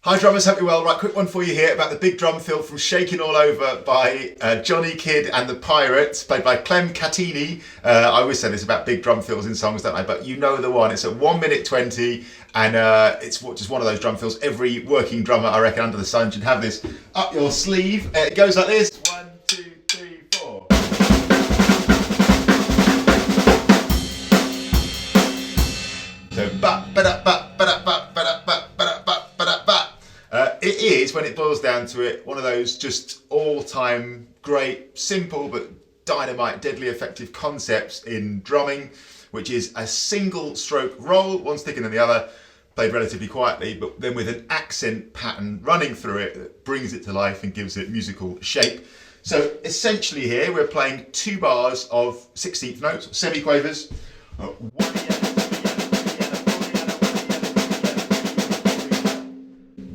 Hi drummers, hope you're well. Right, quick one for you here about the big drum fill from Shakin' All Over by Johnny Kidd and the Pirates, played by Clem Catini. I always say this about big drum fills in songs, don't I? But you know the one. It's at 1 minute 20, and it's just one of those drum fills. Every working drummer, I reckon, under the sun should have this up your sleeve. It goes like this. 1, 2, 3, 4. So ba ba da ba ba da ba ba da ba ba da ba ba da ba. It is, when it boils down to it, one of those just all-time great, simple but dynamite, deadly effective concepts in drumming, which is a single stroke roll, one thicker than the other, played relatively quietly, but then with an accent pattern running through it that brings it to life and gives it musical shape. So essentially here we're playing 2 bars of 16th notes, semiquavers.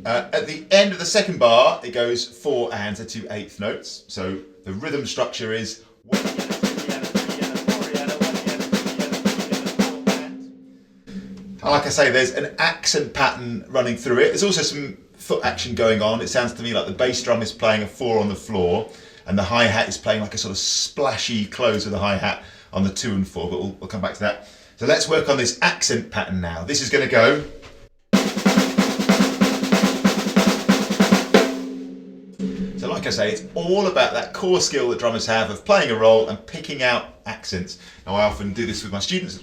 At the end of the second bar, it goes 4 ands to 2 eighth notes. So the rhythm structure is 1 and 2 and 3 and 4 and 1 and 2 and 4 like I say, there's an accent pattern running through it. There's also some foot action going on. It sounds to me like the bass drum is playing a 4 on the floor, and the hi-hat is playing like a sort of splashy close of the hi-hat on the 2 and 4. But we'll come back to that. So let's work on this accent pattern now. This is going to go. So like I say, it's all about that core skill that drummers have of playing a roll and picking out accents. Now I often do this with my students,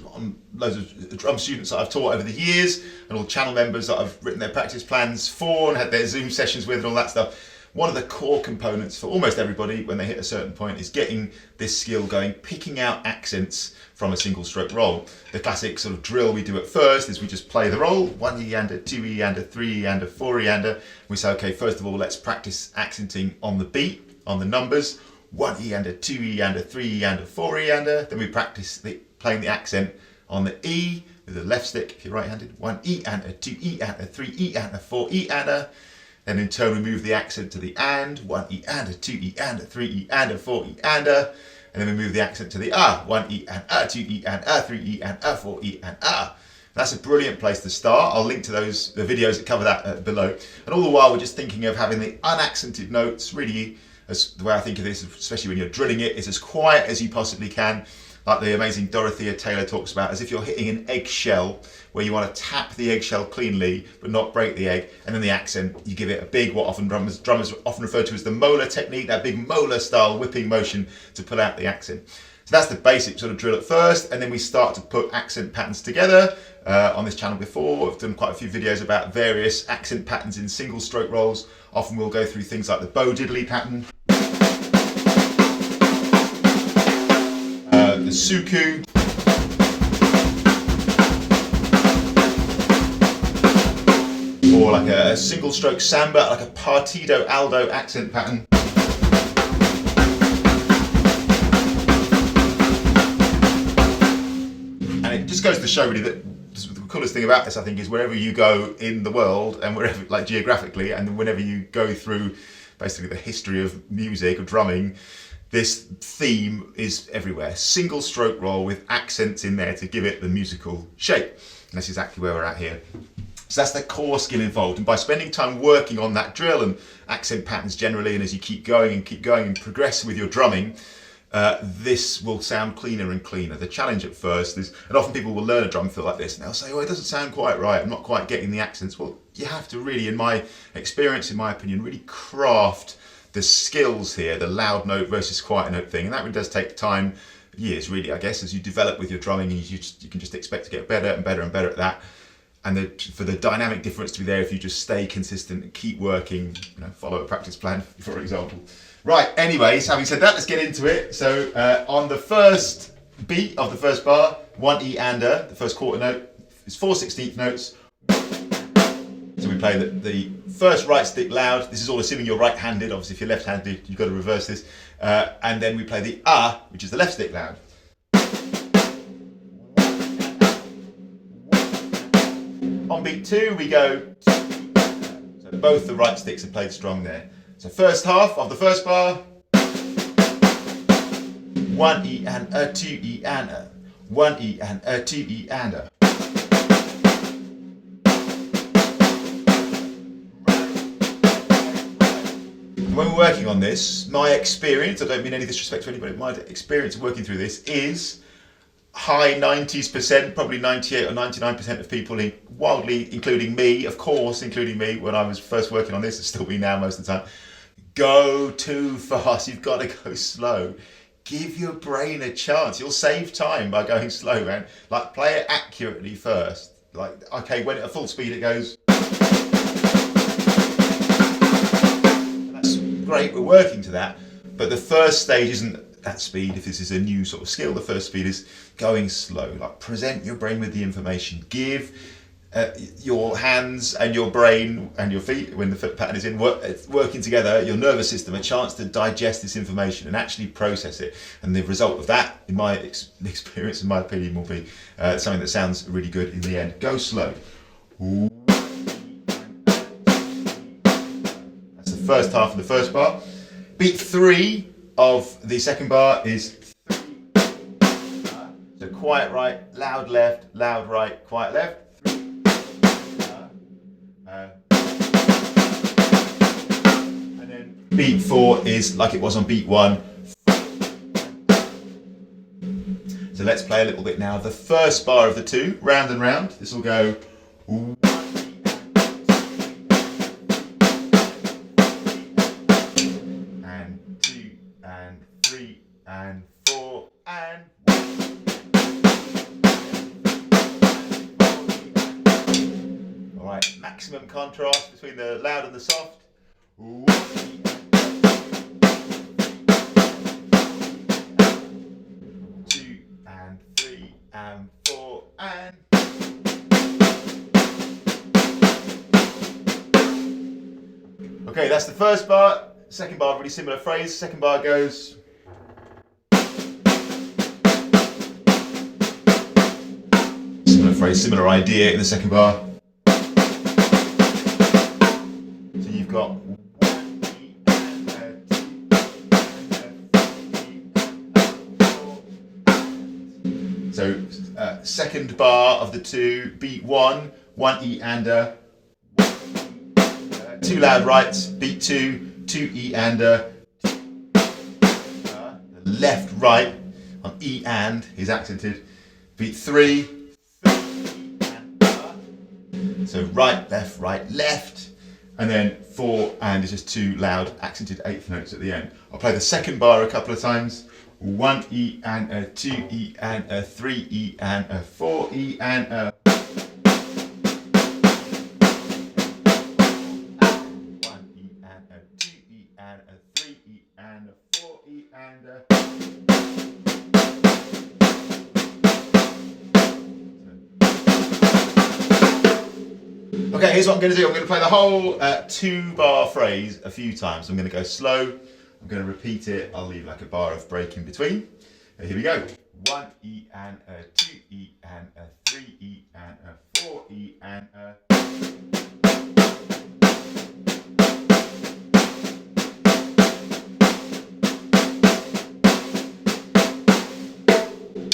loads of drum students that I've taught over the years, and all channel members that I've written their practice plans for and had their Zoom sessions with and all that stuff. One of the core components for almost everybody when they hit a certain point is getting this skill going, picking out accents from a single stroke roll. The classic sort of drill we do at first is we just play the roll, 1 E-ander, 2 E-ander, 3 E-ander, 4 E-ander. We say, okay, first of all, let's practice accenting on the beat, on the numbers. 1 E-ander, 2 E-ander, 3 E-ander, 4 E-ander. Then we practice playing the accent on the E with the left stick if you're right-handed. 1 E-ander, 2 E-ander, 3 E-ander, 4 E-ander. Then in turn we move the accent to the and, 1 E-ander, 2 E-ander, 3 E-ander, 4 E-ander. And then we move the accent to the 1 E-and, 2 E-and, 3 E-and, 4 E-and, That's a brilliant place to start. I'll link to the videos that cover that below. And all the while we're just thinking of having the unaccented notes, really, as the way I think of this, especially when you're drilling it, is as quiet as you possibly can. Like the amazing Dorothea Taylor talks about, as if you're hitting an eggshell where you want to tap the eggshell cleanly but not break the egg, and then the accent, you give it a big, what often drummers often refer to as the molar technique, that big molar style whipping motion to pull out the accent. So that's the basic sort of drill at first, and then we start to put accent patterns together. On this channel before, I've done quite a few videos about various accent patterns in single stroke rolls. Often we'll go through things like the bow diddly pattern, the suku, or like a single stroke samba, like a partido aldo accent pattern. And it just goes to show really that the coolest thing about this, I think, is wherever you go in the world and wherever, like geographically, and whenever you go through basically the history of music, of drumming, this theme is everywhere. Single stroke roll with accents in there to give it the musical shape. And that's exactly where we're at here. So that's the core skill involved. And by spending time working on that drill and accent patterns generally, and as you keep going and progress with your drumming, this will sound cleaner and cleaner. The challenge at first is, and often people will learn a drum fill like this and they'll say, oh, it doesn't sound quite right, I'm not quite getting the accents. Well, you have to really, in my experience, in my opinion, really craft the skills here, the loud note versus quiet note thing. And that really does take time, years really, I guess, as you develop with your drumming, and you can just expect to get better and better and better at that. And for the dynamic difference to be there, if you just stay consistent and keep working, follow a practice plan, for example. Right, anyways, having said that, let's get into it. So on the first beat of the first bar, 1 E-ander, the first quarter note, is 4 16th notes. So we play the first right stick loud. This is all assuming you're right-handed. Obviously, if you're left-handed, you've got to reverse this. And then we play the which is the left stick loud. On beat 2, we go. So both the right sticks are played strong there. So first half of the first bar. 1 E and a 2 E and a 1 E and a 2 E and a. When we're working on this, my experience, I don't mean any disrespect to anybody, my experience of working through this is high 90s%, probably 98 or 99% of people, wildly, including me, of course, including me when I was first working on this, and still be now most of the time, go too fast. You've got to go slow. Give your brain a chance. You'll save time by going slow, man. Like, play it accurately first. Like, okay, when at full speed it goes. That's great, we're working to that. But the first stage isn't that speed. If this is a new sort of skill, the first speed is going slow. Like, present your brain with the information. Give your hands and your brain and your feet, when the foot pattern is in working together, your nervous system, a chance to digest this information and actually process it. And the result of that, in my experience, in my opinion, will be something that sounds really good in the end. Go slow. That's the first half of the first bar. Beat 3 of the second bar is 3. So quiet right, loud left, loud right, quiet left. And then beat 4 is like it was on beat 1. So let's play a little bit now. The first bar of the 2, round and round. This will go 1 and 2 and 3 and 4 and 1. Alright, maximum contrast between the loud and the soft. 1, 2 and 3 and 4 and. Okay, that's the first bar. Second bar, really similar phrase. Second bar goes. Similar phrase, similar idea in the second bar. So you've got 1 E and a 2 and a 3 and 4. So second bar of the 2, beat 1, 1 E and a 2 loud rights, beat 2, 2 E and a left right on E and is accented. Beat 3, 3 and so right left, and then 4 and is just 2 loud accented 8th notes at the end. I'll play the second bar a couple of times. 1 E and a 2 E and a 3 E and a 4 E and a. And a 3 E and a 4 E and a. Okay, here's what I'm going to do. I'm going to play the whole 2-bar phrase a few times. I'm going to go slow. I'm going to repeat it. I'll leave like a bar of break in between. Here we go. 1 E and a 2 E and a 3 E and a 4 E and a.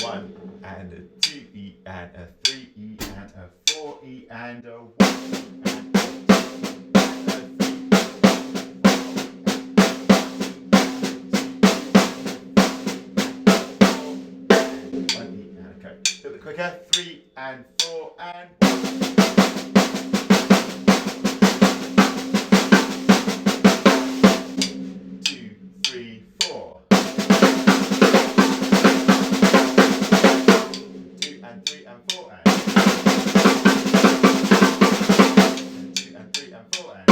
1 and a 2 E and a 3 E and a 4 E and a 1 E and a okay. A little bit quicker. 3 and 4 and 2, 3, 4. 2 and 3 and 4 and 2 and 3 and 4 and.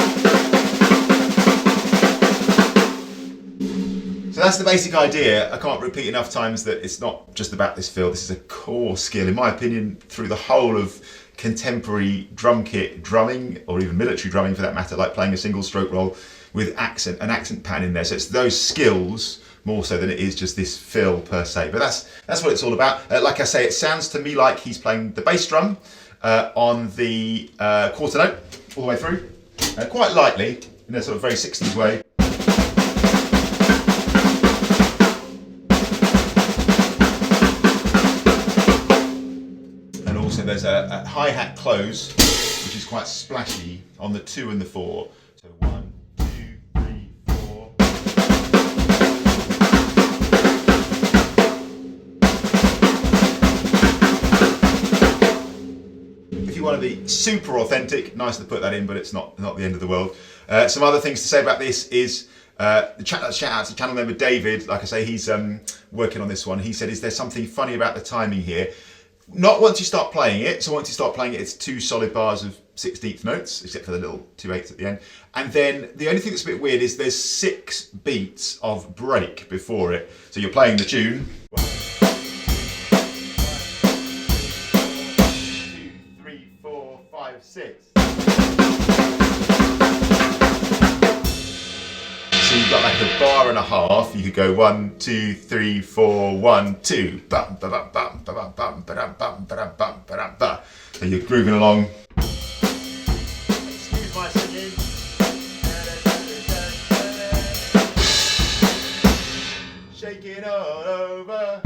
So that's the basic idea. I can't repeat enough times that it's not just about this feel. This is a core skill, in my opinion, through the whole of contemporary drum kit drumming, or even military drumming for that matter, like playing a single stroke roll with an accent pattern in there. So it's those skills more so than it is just this fill per se. But that's what it's all about. Like I say, it sounds to me like he's playing the bass drum on the quarter note all the way through, quite lightly, in a sort of very 60s way. And also there's a hi-hat close, which is quite splashy on the 2 and the 4. So 1, 2, 3, 4. to be super authentic. Nice to put that in, but it's not the end of the world. Some other things to say about this is shout out to channel member David. Like I say, he's working on this one. He said, is there something funny about the timing here? Not once you start playing it. So once you start playing it, it's 2 solid bars of 16th notes, except for the little 2/8 at the end. And then the only thing that's a bit weird is there's 6 beats of break before it. So you're playing the tune. 1, 2, 3, 4, 5, 6. So you've got like a bar and a half. You could go 1, 2, 3, 4, 1, 2. Bum, ba, bum, bum, ba, bum, bum, ba, dum, bum, ba, dum, bum, ba, dum, ba. So you're grooving along. Excuse my singing. Shaking all over.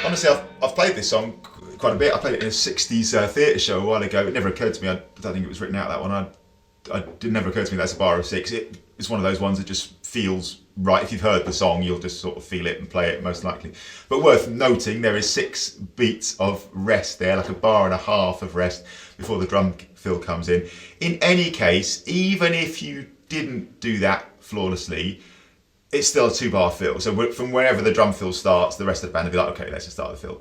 Honestly, I've played this song quite a bit. I played it in a 60s theatre show a while ago. It never occurred to me, I don't think it was written out, that one. It never occurred to me that's a bar of 6. It's one of those ones that just feels right. If you've heard the song, you'll just sort of feel it and play it most likely. But worth noting, there is 6 beats of rest there, like a bar and a half of rest before the drum fill comes in. In any case, even if you didn't do that flawlessly, it's still a 2-bar fill. So from wherever the drum fill starts, the rest of the band will be like, okay, let's just start the fill.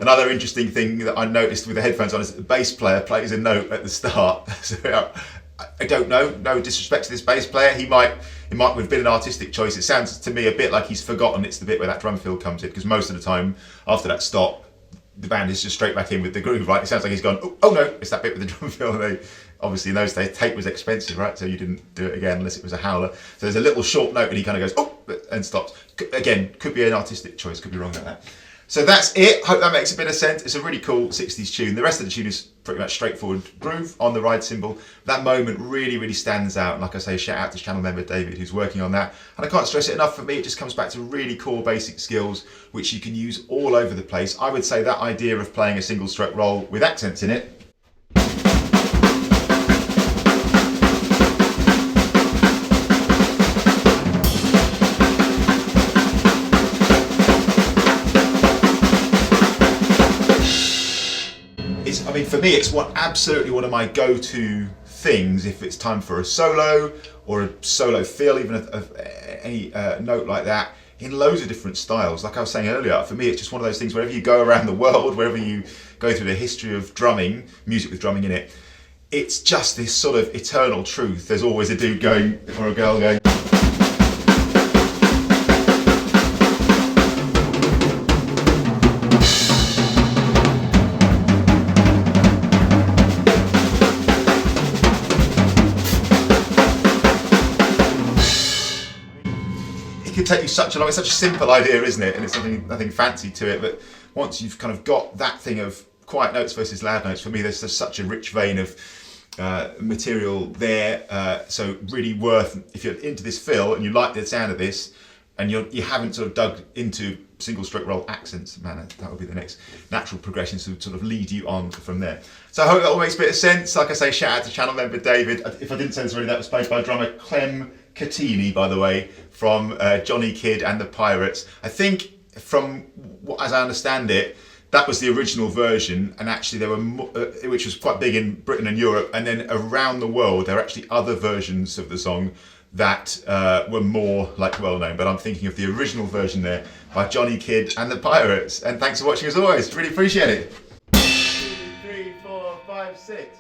Another interesting thing that I noticed with the headphones on is that the bass player plays a note at the start. So I don't know, no disrespect to this bass player. It might have been an artistic choice. It sounds to me a bit like he's forgotten it's the bit where that drum fill comes in, because most of the time after that stop, the band is just straight back in with the groove, right? It sounds like he's gone, oh no, it's that bit with the drum fill. Obviously in those days, tape was expensive, right? So you didn't do it again unless it was a howler. So there's a little short note and he kind of goes, oh, and stops. Again, could be an artistic choice, could be wrong about that. So that's it. Hope that makes a bit of sense. It's a really cool 60s tune. The rest of the tune is pretty much straightforward groove on the ride cymbal. That moment really, really stands out. And like I say, shout out to channel member David who's working on that. And I can't stress it enough, for me, it just comes back to really core basic skills which you can use all over the place. I would say that idea of playing a single stroke roll with accents in it, for me, it's absolutely one of my go-to things if it's time for a solo or a solo fill, even of any note like that, in loads of different styles. Like I was saying earlier, for me, it's just one of those things, wherever you go around the world, wherever you go through the history of drumming, music with drumming in it, it's just this sort of eternal truth. There's always a dude going, or a girl going. It can take you such a long, it's such a simple idea, isn't it? And it's nothing fancy to it, but once you've kind of got that thing of quiet notes versus loud notes, for me there's just such a rich vein of material there. So really worth, if you're into this fill and you like the sound of this, and you haven't sort of dug into single stroke roll accents, man, that would be the next natural progression to sort of lead you on from there. So I hope that all makes a bit of sense. Like I say, shout out to channel member David. If I didn't say this already, that was played by drummer Clem Catini, by the way, from Johnny Kidd and the Pirates. I think, as I understand it, that was the original version, and actually there were which was quite big in Britain and Europe, and then around the world there are actually other versions of the song that were more well known. But I'm thinking of the original version there by Johnny Kidd and the Pirates. And thanks for watching as always. Really appreciate it. 2, 3, 4, 5, 6.